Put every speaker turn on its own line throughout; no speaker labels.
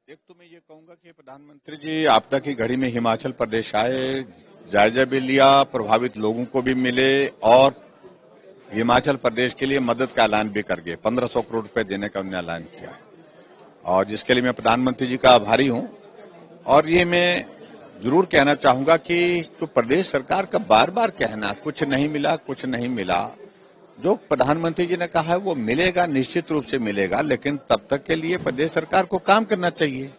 एक तो मैं ये कहूंगा कि प्रधानमंत्री जी आपदा की घड़ी में हिमाचल प्रदेश आए, जायजा भी लिया, प्रभावित लोगों को भी मिले और हिमाचल प्रदेश के लिए मदद का ऐलान भी कर गए। 1500 करोड़ रुपए देने का उन्होंने ऐलान किया और जिसके लिए मैं प्रधानमंत्री जी का आभारी हूं। और ये मैं जरूर कहना चाहूंगा कि जो प्रदेश सरकार का बार बार कहना कुछ नहीं मिला, कुछ नहीं मिला, जो प्रधानमंत्री जी ने कहा है वो मिलेगा, निश्चित रूप से मिलेगा, लेकिन तब तक के लिए प्रदेश सरकार को काम करना चाहिए।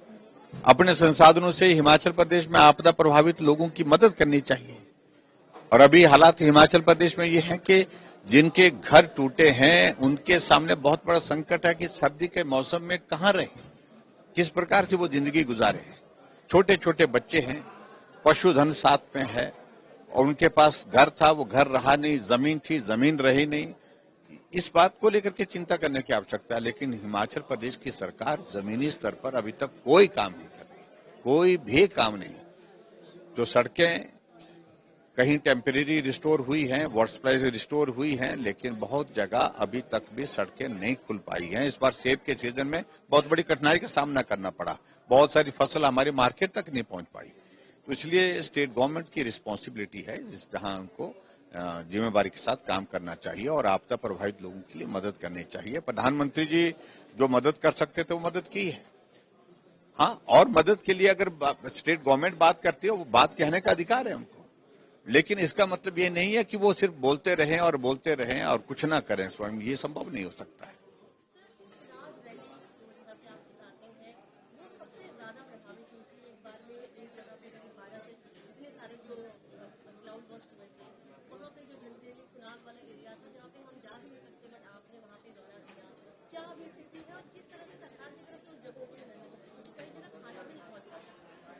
अपने संसाधनों से हिमाचल प्रदेश में आपदा प्रभावित लोगों की मदद करनी चाहिए। और अभी हालात हिमाचल प्रदेश में ये है कि जिनके घर टूटे हैं उनके सामने बहुत बड़ा संकट है कि सर्दी के मौसम में कहां रहे, किस प्रकार से वो जिंदगी गुजारे। छोटे छोटे बच्चे हैं, पशुधन साथ में है और उनके पास घर था, वो घर रहा नहीं, जमीन थी, जमीन रही नहीं। इस बात को लेकर के चिंता करने की आवश्यकता है, लेकिन हिमाचल प्रदेश की सरकार जमीनी स्तर पर अभी तक कोई काम नहीं कर रही, कोई भी काम नहीं। जो सड़कें कहीं टेम्परेरी रिस्टोर हुई हैं, वर्कप्लेस रिस्टोर हुई हैं, लेकिन बहुत जगह अभी तक भी सड़कें नहीं खुल पाई हैं। इस बार सेब के सीजन में बहुत बड़ी कठिनाई का सामना करना पड़ा, बहुत सारी फसल हमारे मार्केट तक नहीं पहुंच पाई। तो इसलिए स्टेट गवर्नमेंट की रिस्पॉन्सिबिलिटी है जहां उनको जिम्मेवारी के साथ काम करना चाहिए और आपदा प्रभावित लोगों के लिए मदद करनी चाहिए। प्रधानमंत्री जी जो मदद कर सकते थे वो मदद की है। हाँ, और मदद के लिए अगर स्टेट गवर्नमेंट बात करती है, वो बात कहने का अधिकार है उनको, लेकिन इसका मतलब ये नहीं है कि वो सिर्फ बोलते रहें और कुछ ना करें स्वयं। ये संभव नहीं हो सकता है।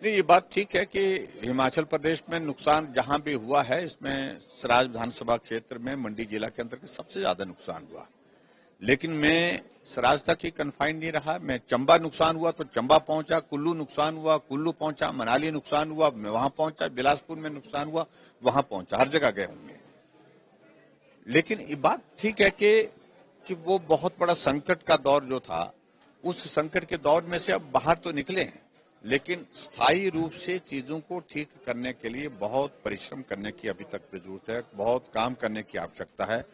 नहीं, ये बात ठीक है कि हिमाचल प्रदेश में नुकसान जहां भी हुआ है, इसमें सराज विधानसभा क्षेत्र में मंडी जिला के अंतर्गत सबसे ज्यादा नुकसान हुआ। लेकिन मैं सराज तक ही कन्फाइंड नहीं रहा, मैं चंबा नुकसान हुआ तो चंबा पहुंचा, कुल्लू नुकसान हुआ कुल्लू पहुंचा, मनाली नुकसान हुआ मैं वहां पहुंचा, बिलासपुर में नुकसान हुआ वहां पहुंचा, हर जगह गए होंगे। लेकिन ये बात ठीक है कि वो बहुत बड़ा संकट का दौर जो था, उस संकट के दौर में से अब बाहर तो निकले हैं, लेकिन स्थायी रूप से चीजों को ठीक करने के लिए बहुत परिश्रम करने की अभी तक जरूरत है, बहुत काम करने की आवश्यकता है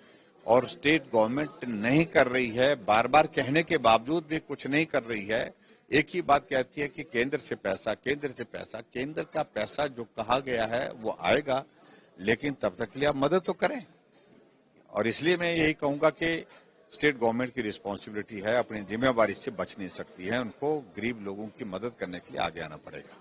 और स्टेट गवर्नमेंट नहीं कर रही है। बार बार कहने के बावजूद भी कुछ नहीं कर रही है। एक ही बात कहती है कि केंद्र से पैसा, केंद्र से पैसा। केंद्र का पैसा जो कहा गया है वो आएगा, लेकिन तब तक के लिए आप मदद तो करें। और इसलिए मैं यही कहूंगा कि स्टेट गवर्नमेंट की रिस्पॉन्सिबिलिटी है, अपनी जिम्मेवारी से बच नहीं सकती है, उनको गरीब लोगों की मदद करने के लिए आगे आना पड़ेगा।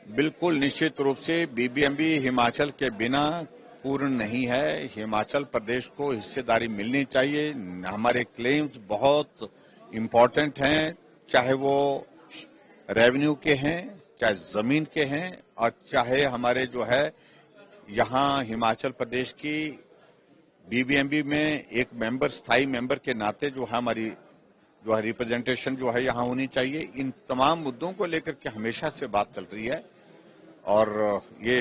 बिल्कुल निश्चित रूप से बीबीएमबी हिमाचल के बिना पूर्ण नहीं है। हिमाचल प्रदेश को हिस्सेदारी मिलनी चाहिए। हमारे क्लेम्स बहुत इम्पोर्टेंट हैं, चाहे वो रेवेन्यू के हैं, चाहे जमीन के हैं और चाहे हमारे जो है यहाँ हिमाचल प्रदेश की बीबीएमबी में एक मेंबर, स्थायी मेंबर के नाते जो है हमारी जो है रिप्रेजेंटेशन जो है यहाँ होनी चाहिए। इन तमाम मुद्दों को लेकर के हमेशा से बात चल रही है और ये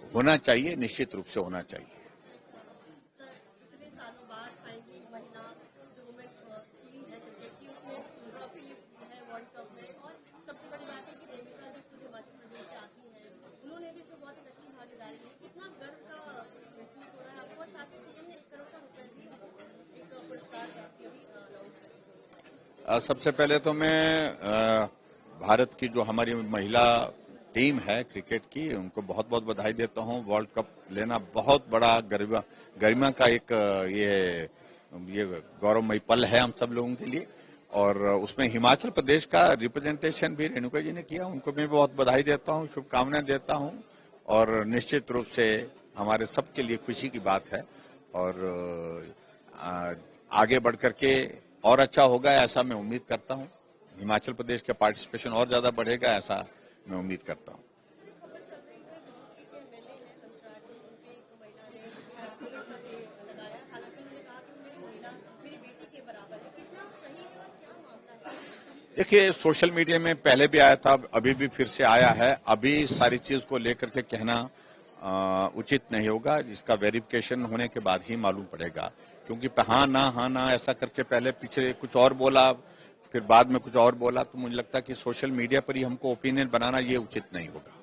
होना चाहिए, निश्चित रूप से होना चाहिए। सबसे पहले तो मैं भारत की जो हमारी महिला टीम है क्रिकेट की, उनको बहुत बहुत बधाई देता हूं। वर्ल्ड कप लेना बहुत बड़ा गरिमा का एक ये गौरवमयी पल है हम सब लोगों के लिए और उसमें हिमाचल प्रदेश का रिप्रेजेंटेशन भी रेणुका जी ने किया, उनको मैं बहुत बधाई देता हूं, शुभकामनाएं देता हूं और निश्चित रूप से हमारे सबके लिए खुशी की बात है और आगे बढ़ करके और अच्छा होगा ऐसा मैं उम्मीद करता हूं। हिमाचल प्रदेश का पार्टिसिपेशन और ज्यादा बढ़ेगा ऐसा मैं उम्मीद करता हूं। देखिए, सोशल मीडिया में पहले भी आया था, अभी भी फिर से आया है। अभी सारी चीज को लेकर के कहना उचित नहीं होगा। इसका वेरिफिकेशन होने के बाद ही मालूम पड़ेगा, क्योंकि हाँ ना ऐसा करके पहले पीछे कुछ और बोला, फिर बाद में कुछ और बोला, तो मुझे लगता है कि सोशल मीडिया पर ही हमको ओपिनियन बनाना ये उचित नहीं होगा।